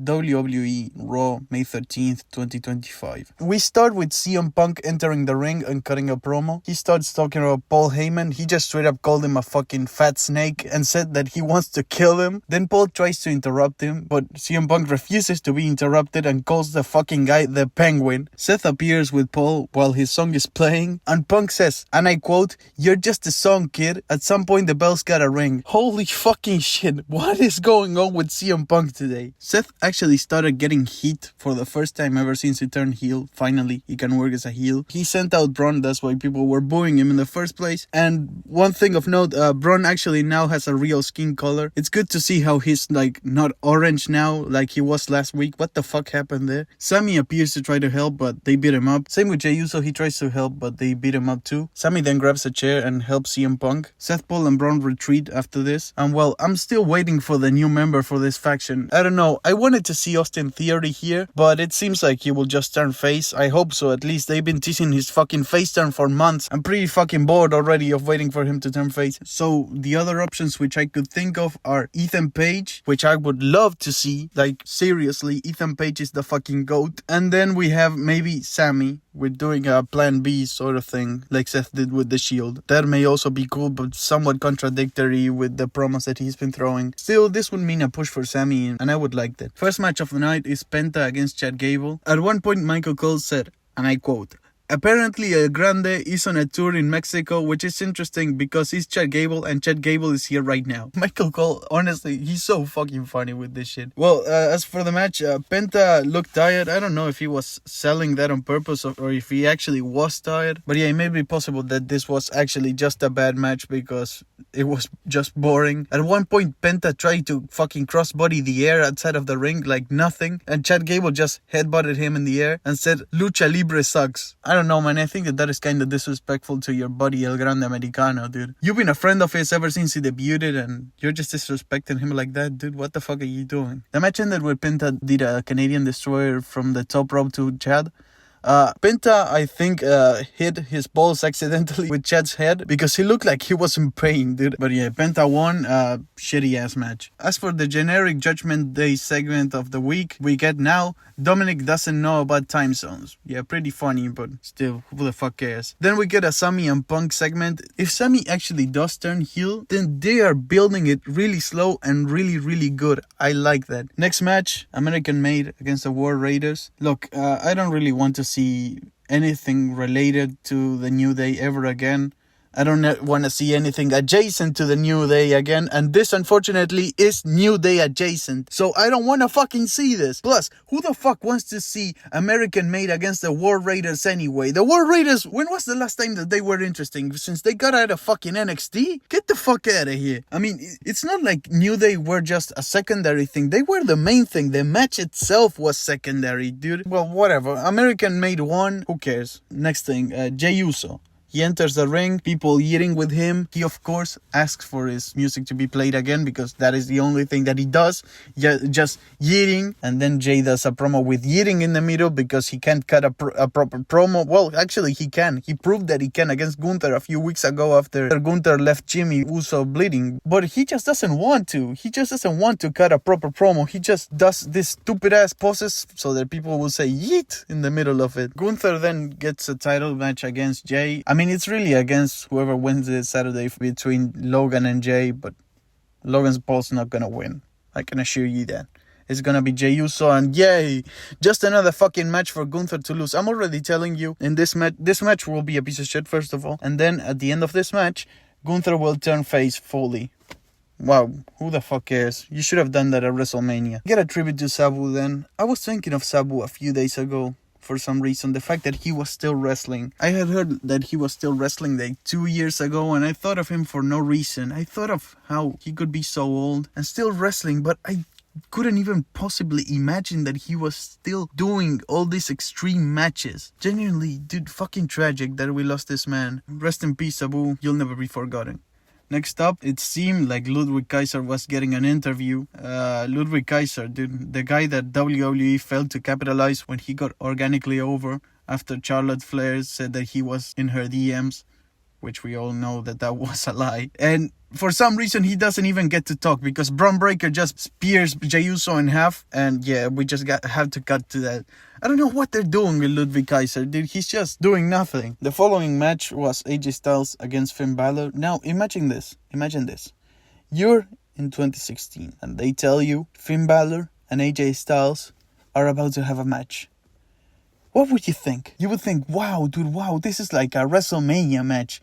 WWE Raw May 13th, 2025. We start with CM Punk entering the ring and cutting a promo. He starts talking about Paul Heyman. He just straight up called him a fucking fat snake and said that he wants to kill him. Then Paul tries to interrupt him, but CM Punk refuses to be interrupted and calls the fucking guy the Penguin. Seth appears with Paul while his song is playing, and Punk says, and I quote, "You're just a song, kid. At some point the bell's gotta ring." Holy fucking shit, what is going on with CM Punk today? Seth actually started getting heat for the first time ever since he turned heel. Finally, he can work as a heel. He sent out Bron, that's why people were booing him in the first place. And one thing of note, Bron actually now has a real skin color. It's good to see how he's like not orange now like he was last week. What the fuck happened there? Sami appears to try to help, but they beat him up. Same with Jey Uso, he tries to help, but they beat him up too. Sami then grabs a chair and helps CM Punk. Seth, Paul and Bron retreat after this. And well, I'm still waiting for the new member for this faction. I don't know, I wanted to see Austin Theory here, but it seems like he will just turn face. I hope so, at least they've been teasing his fucking face turn for months. I'm pretty fucking bored already of waiting for him to turn face. So the other options which I could think of are Ethan Page, which I would love to see. Like seriously, Ethan Page is the fucking GOAT. And then we have maybe Sami. We're doing a plan B sort of thing, like Seth did with the Shield. That may also be cool, but somewhat contradictory with the promos that he's been throwing. Still, this would mean a push for Sami, and I would like that. First match of the night is Penta against Chad Gable. At one point, Michael Cole said, and I quote, "Apparently, El Grande is on a tour in Mexico, which is interesting because he's Chad Gable and Chad Gable is here right now." Michael Cole, honestly, he's so fucking funny with this shit. Well, as for the match, Penta looked tired. I don't know if he was selling that on purpose or if he actually was tired. But yeah, it may be possible that this was actually just a bad match because it was just boring. At one point, Penta tried to fucking crossbody the air outside of the ring like nothing. And Chad Gable just headbutted him in the air and said, "Lucha Libre sucks." I don't know, man. I think that is kind of disrespectful to your buddy El Grande Americano, dude. You've been a friend of his ever since he debuted and you're just disrespecting him like that, dude. What the fuck are you doing? The match ended where Penta did a Canadian Destroyer from the top rope to Chad. Penta, I think, hit his balls accidentally with Chad's head because he looked like he was in pain, dude. But yeah, Penta won, shitty ass match. As for the generic Judgment Day segment of the week we get now, Dominik doesn't know about time zones. Yeah, pretty funny, but still, who the fuck cares? Then we get a Sami and Punk segment. If Sami actually does turn heel, then they are building it really slow and really, really good. I like that. Next match, American Made against the War Raiders. Look, I don't really want to see anything related to the New Day ever again. I don't want to see anything adjacent to the New Day again, and this unfortunately is New Day adjacent, so I don't want to fucking see this. Plus, who the fuck wants to see American Made against the War Raiders anyway? The War Raiders, when was the last time that they were interesting? Since they got out of fucking NXT? Get the fuck out of here. I mean, it's not like New Day were just a secondary thing. They were the main thing. The match itself was secondary, dude. Well, whatever. American Made won. Who cares? Next thing, Jey Uso. He enters the ring, people eating with him. He, of course, asks for his music to be played again because that is the only thing that he does. Just eating. And then Jey does a promo with eating in the middle because he can't cut a proper promo. Well, actually, he can. He proved that he can against Gunther a few weeks ago after Gunther left Jimmy Uso bleeding. But he just doesn't want to. He just doesn't want to cut a proper promo. He just does this stupid-ass poses so that people will say yeet in the middle of it. Gunther then gets a title match against Jey. I mean, it's really against whoever wins this Saturday between Logan and Jey, but Logan's Paul's not gonna win. I can assure you that. It's gonna be Jey Uso, and yay! Just another fucking match for Gunther to lose. I'm already telling you, in this match will be a piece of shit, first of all. And then at the end of this match, Gunther will turn face fully. Wow, who the fuck cares? You should have done that at WrestleMania. Get a tribute to Sabu then. I was thinking of Sabu a few days ago. For some reason, the fact that he was still wrestling. I had heard that he was still wrestling like 2 years ago, and I thought of him for no reason. I thought of how he could be so old and still wrestling, but I couldn't even possibly imagine that he was still doing all these extreme matches. Genuinely, dude, fucking tragic that we lost this man. Rest in peace, Sabu. You'll never be forgotten. Next up, it seemed like Ludwig Kaiser was getting an interview. Ludwig Kaiser, dude, the guy that WWE failed to capitalize when he got organically over after Charlotte Flair said that he was in her DMs which we all know that was a lie. And for some reason, he doesn't even get to talk because Bron Breakker just spears Jey Uso in half. And yeah, we just have to cut to that. I don't know what they're doing with Ludwig Kaiser, dude. He's just doing nothing. The following match was AJ Styles against Finn Balor. Now, imagine this. You're in 2016 and they tell you Finn Balor and AJ Styles are about to have a match. What would you think? You would think, wow, dude, this is like a WrestleMania match.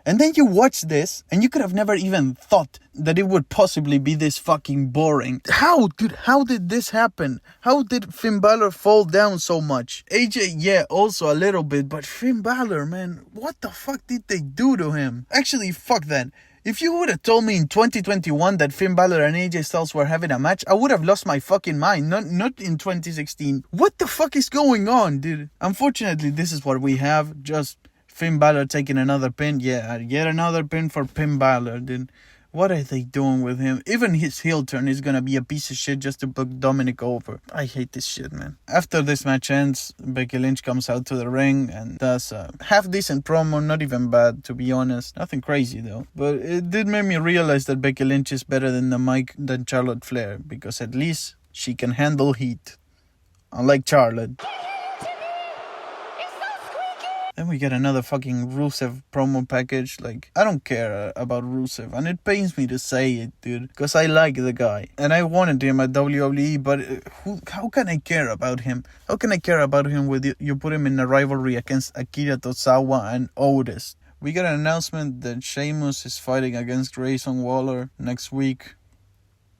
And then you watch this, and you could have never even thought that it would possibly be this fucking boring. How did this happen? How did Finn Balor fall down so much? AJ, yeah, also a little bit, but Finn Balor, man, what the fuck did they do to him? Actually, fuck that. If you would have told me in 2021 that Finn Balor and AJ Styles were having a match, I would have lost my fucking mind. Not in 2016. What the fuck is going on, dude? Unfortunately, this is what we have. Just Finn Balor taking another pin. Yeah, yet another pin for Finn Balor, dude. What are they doing with him? Even his heel turn is gonna be a piece of shit just to put Dominik over. I hate this shit, man. After this match ends, Becky Lynch comes out to the ring and does a half-decent promo. Not even bad, to be honest. Nothing crazy, though. But it did make me realize that Becky Lynch is better than the mic than Charlotte Flair. Because at least she can handle heat. Unlike Charlotte. Then we get another fucking Rusev promo package. Like, I don't care about Rusev. And it pains me to say it, dude. Because I like the guy. And I wanted him at WWE. But how can I care about him? How can I care about him with you put him in a rivalry against Akira Tozawa and Otis? We got an announcement that Sheamus is fighting against Grayson Waller next week.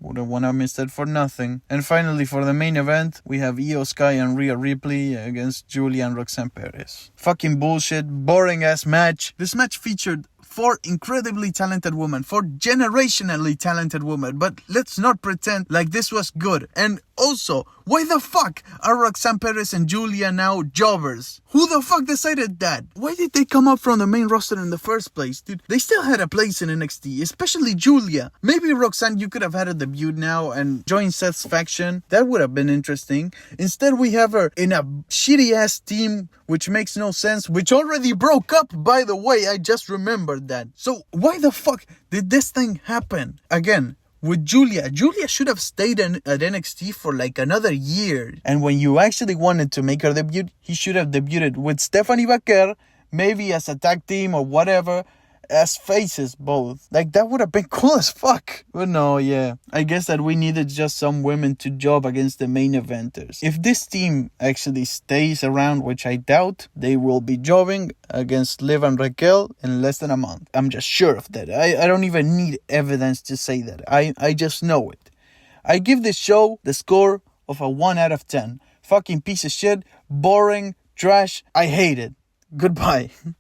Wouldn't want to miss that for nothing. And finally, for the main event, we have Io Sky and Rhea Ripley against Giulia and Roxanne Perez. Fucking bullshit, boring ass match. This match featured 4 incredibly talented women, 4 generationally talented women, but let's not pretend like this was good. And also, why the fuck are Roxanne Perez and Giulia now jobbers? Who the fuck decided that? Why did they come up from the main roster in the first place, dude? They still had a place in NXT, especially Giulia. Maybe Roxanne, you could have had a debut now and join Seth's faction. That would have been interesting. Instead, we have her in a shitty ass team, which makes no sense, which already broke up, by the way. I just remembered that. So why the fuck did this thing happen? Again, with Giulia should have stayed at NXT for like another year. And when you actually wanted to make her debut, he should have debuted with Stephanie Baker, maybe as a tag team or whatever, as faces both. Like, that would have been cool as fuck. But no, yeah. I guess that we needed just some women to job against the main eventers. If this team actually stays around, which I doubt, they will be jobbing against Liv and Raquel in less than a month. I'm just sure of that. I don't even need evidence to say that. I just know it. I give this show the score of a 1 out of 10. Fucking piece of shit. Boring. Trash. I hate it. Goodbye.